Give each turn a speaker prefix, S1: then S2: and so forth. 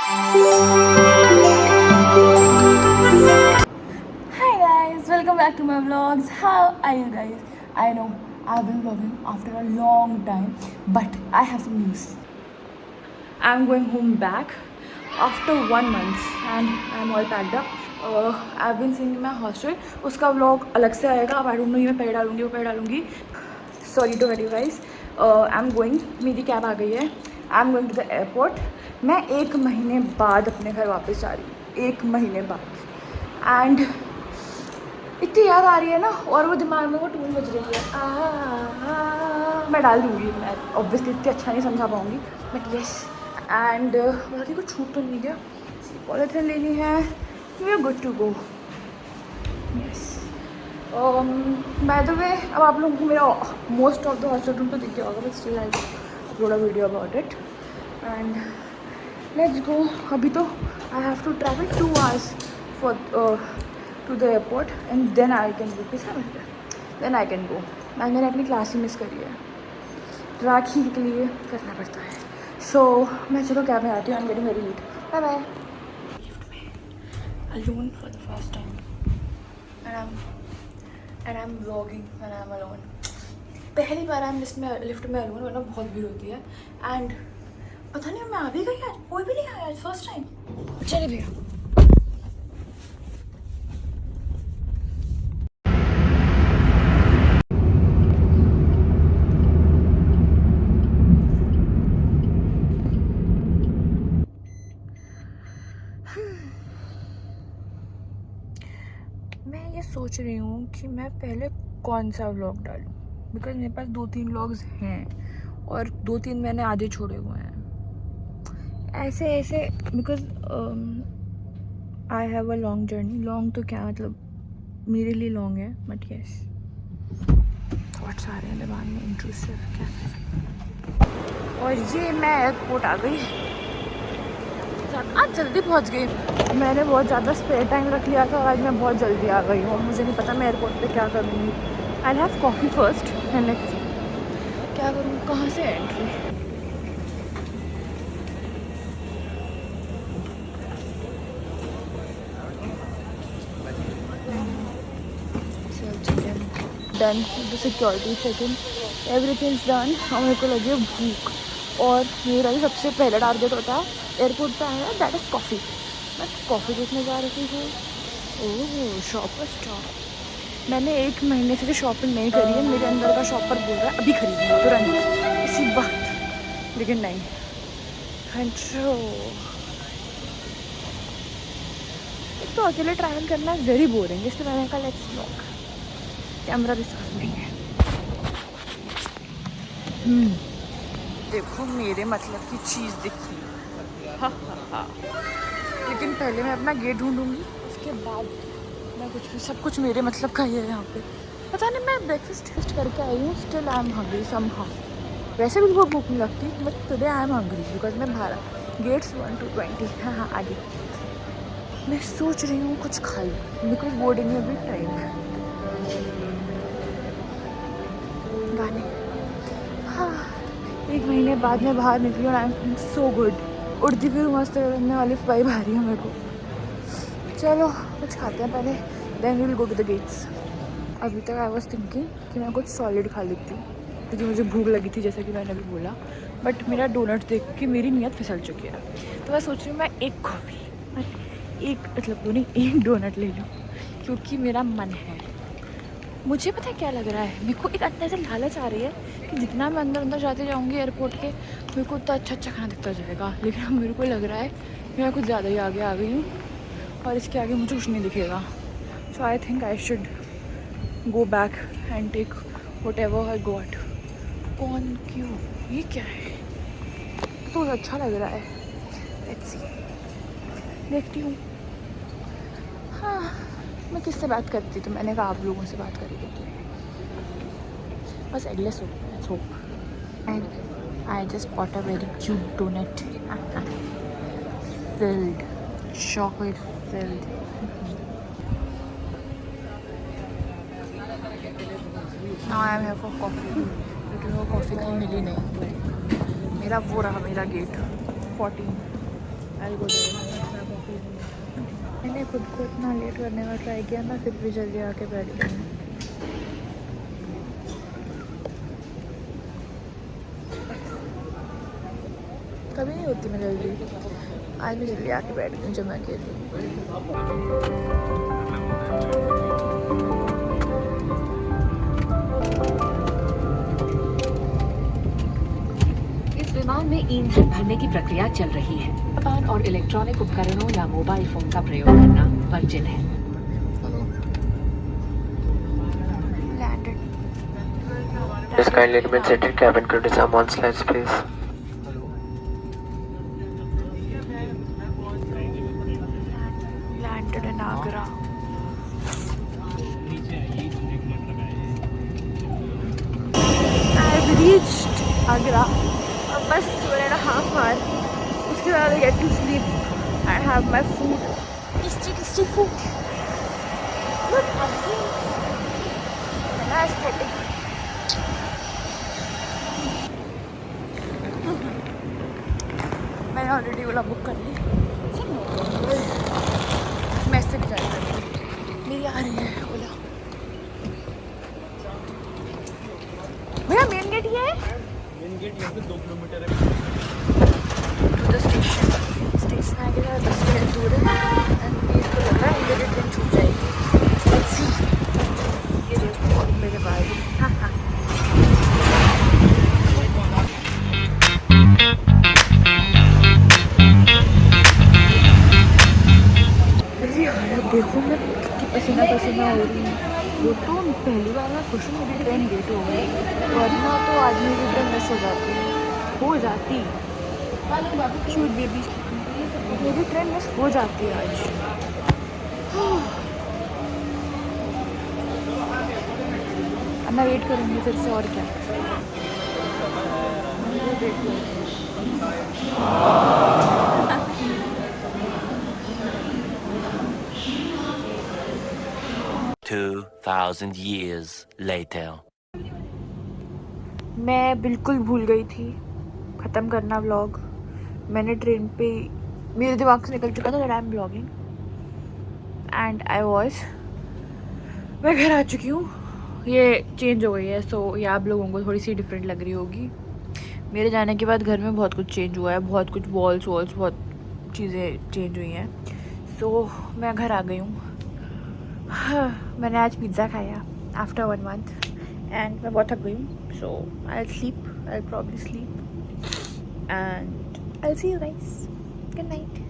S1: Hi guys, welcome back to my vlogs. How are you guys? I know I've been vlogging after a long time, but I have some news. I'm going home back after 1 month and I'm all packed up. I've been staying in my hostel. उसका vlog अलग से आएगा. अब I don't know ये मैं पैर डालूँगी वो पैर डालूँगी. Sorry to you guys. I'm going. मेरी कैब आ गई है. I'm going to the airport. मैं 1 महीने बाद अपने घर वापस जा रही हूँ. 1 महीने बाद. And इतनी याद आ रही है ना, और वो दिमाग में वो टून बज रही है. मैं डाल दूँगी. मैं ऑब्वियसली इतनी अच्छा नहीं समझा पाऊँगी, बट यस. एंड बाकी कुछ छूट तो नहीं गया. पॉलिथीन लेनी है. We are good to go. Yes. By the way, अब आप लोगों को मेरा most of the hostel room तो दिख गया होगा, but still I upload a video about it. And let's go. अभी तो I have to travel 2 hours for to the airport and then I can go. Then I can go. मैंने अपनी class ही miss करी है. राखी के लिए करना पड़ता है. So मैं चलो कैब में आती हूँ. I'm getting very late. Bye bye. Lift में alone for the first time and I'm vlogging when I'm alone. पहली बार I'm लिफ्ट में alone, वरना बहुत भीड़ होती है. And पता नहीं मैं आ भी गई यार, कोई भी नहीं आया. First time. चलिए भैया. मैं ये सोच रही हूँ कि मैं पहले कौन सा व्लॉग डालूँ, बिकॉज मेरे पास 2-3 व्लॉग्स हैं और 2-3 मैंने आधे छोड़े हुए हैं. ऐसे because I have a long journey. Long तो क्या मतलब, मेरे लिए लॉन्ग है, बट यस थॉट्स आ रहे हैं दिमाग में इंट्रूसिव. क्या. और ये मैं एयरपोर्ट आ गई. आज जल्दी पहुंच गई. मैंने बहुत ज़्यादा स्पेयर टाइम रख लिया था और आज मैं बहुत जल्दी आ गई हूँ. मुझे नहीं पता मैं एयरपोर्ट पे क्या करूँगी. I have coffee first and next क्या करूँ. कहाँ से entry. Done the security check in. Everything is done. और मेरे को लगी है भूख, और मेरा ही सबसे पहला टारगेट होता है एयरपोर्ट पे आया, दैट इज़ कॉफ़ी. मैं कॉफ़ी देखने जा रही हूँ. ओह, शॉपर स्टॉप. मैंने 1 महीने से जो शॉपिंग नहीं करी है, मेरे अंदर का शॉपर बोल रहा है अभी खरीदनी तुरंत इसी बात, लेकिन नहीं. कंट्रोल. एक तो अकेले ट्रैवल करना वेरी बोरिंग, इसलिए मैंने कहा लेट्स व्लॉग. कैमरा भी साफ नहीं है. देखो मेरे मतलब की चीज़ दिखी. हाँ हाँ हाँ. लेकिन पहले मैं अपना गेट ढूंढूंगी, उसके बाद मैं कुछ भी. सब कुछ मेरे मतलब का ही है यहाँ पे. पता नहीं, मैं ब्रेकफास्ट टेस्ट करके आई हूँ. Still I am hungry somehow. वैसे भी बहुत भूख नहीं लगती, but today I am hungry because मैं बाहर. Gates 1 to 20. हाँ आगे. मैं सोच रही हूँ कुछ खा लूँ बिकॉज बोर्डिंग में भी टाइम है. गाने. हाँ, 1 महीने बाद मैं बाहर निकली और आई एम सो गुड. उड़ती फिर मस्त करने वाली वाइब आ रही है मेरे को. चलो कुछ खाते हैं पहले, then we will go to the gates. अभी तक आई वाज थिंकिंग कि मैं कुछ सॉलिड खा लेती हूँ क्योंकि मुझे भूख लगी थी, जैसा कि मैंने अभी बोला. बट मेरा डोनट देख के मेरी नीयत फिसल चुकी है. तो मैं सोच रही हूँ मैं एक कॉफ़ी, एक मतलब वो नहीं, एक डोनट ले लूँ क्योंकि मेरा मन है. मुझे पता है क्या लग रहा है, मेरे को एक अंदर से लालच आ रही है कि जितना मैं अंदर जाते जाऊँगी एयरपोर्ट के, मेरे को उतना अच्छा खाना दिखता जाएगा. लेकिन अब मेरे को लग रहा है कि मैं कुछ ज़्यादा ही आगे आ गई हूँ और इसके आगे मुझे कुछ नहीं दिखेगा. So I think I should go back and take whatever I got. कौन क्यों ये क्या है, तो अच्छा लग रहा है. लेट्स सी, देखती हूँ. हाँ, मैं किससे बात करती तो मैंने कहा आप लोगों से बात करी थी. बस eggless hope. And I just got a very cute donut filled, chocolate filled. Now I am here for coffee. लेकिन वो कॉफ़ी कहीं मिली नहीं. मेरा वो रहा मेरा गेट 14 I'll go there. मैंने खुद को इतना लेट करने का ट्राई किया ना, फिर भी जल्दी आके बैठ गई। कभी नहीं होती मैं जल्दी, आज मैं जल्दी आके बैठ गई जब मैं अकेली हूँ।
S2: विमान में ईंधन भरने की प्रक्रिया चल रही है। पान और इलेक्ट्रॉनिक उपकरणों या मोबाइल फोन का प्रयोग करना वर्जित है।
S3: Please kindly remain seated. Cabin crew disarm on slides, please.
S1: Landed in Agra. I've reached Agra. बस 1.5 hour. उसके बाद I get to sleep. I have my food. Tasty food. Good. Aesthetic. मैंने already ओला book कर ली। Message जाएगा मेरी आ रही है ओला। भैया मेन गेट ये है?
S4: मेन गेट यहाँ से 2 किलोमीटर है।
S1: टू द स्टेशन आ गया, 10 मिनट दूर है। एंड प्लीज को लग रहा है मेरी ट्रेन छूट जाएगी। Let's see. ये देखो मेरे बाल। हाँ हाँ। देखो मैं कितनी पसीना हो रही हूँ। वो तो पहली बार मैं खुश हूँ मेरी ट्रेन लेट हो गई, वरना तो आज मेरी ट्रेन मिस हो जाती। क्यूट बेबी, मेरी ट्रेन मिस हो जाती है आज। अब मैं वेट करूँगी फिर से, और क्या।
S5: 2000 years later.
S1: मैं बिल्कुल भूल गई थी ख़त्म करना व्लॉग। मैंने ट्रेन पे, मेरे दिमाग से निकल चुका था that I am vlogging and I was. मैं घर आ चुकी हूँ, ये चेंज हो गई है। सो ये आप लोगों को थोड़ी सी डिफरेंट लग रही होगी। मेरे जाने के बाद घर में बहुत कुछ चेंज हुआ है, बहुत कुछ वॉल्स बहुत चीज़ें चेंज हुई हैं। सो मैं घर आ गई हूँ। मैंने आज पिज़्ज़ा खाया आफ्टर 1 month एंड मैं बहुत थक गई हूँ। So I probably sleep and I see you guys. Good night.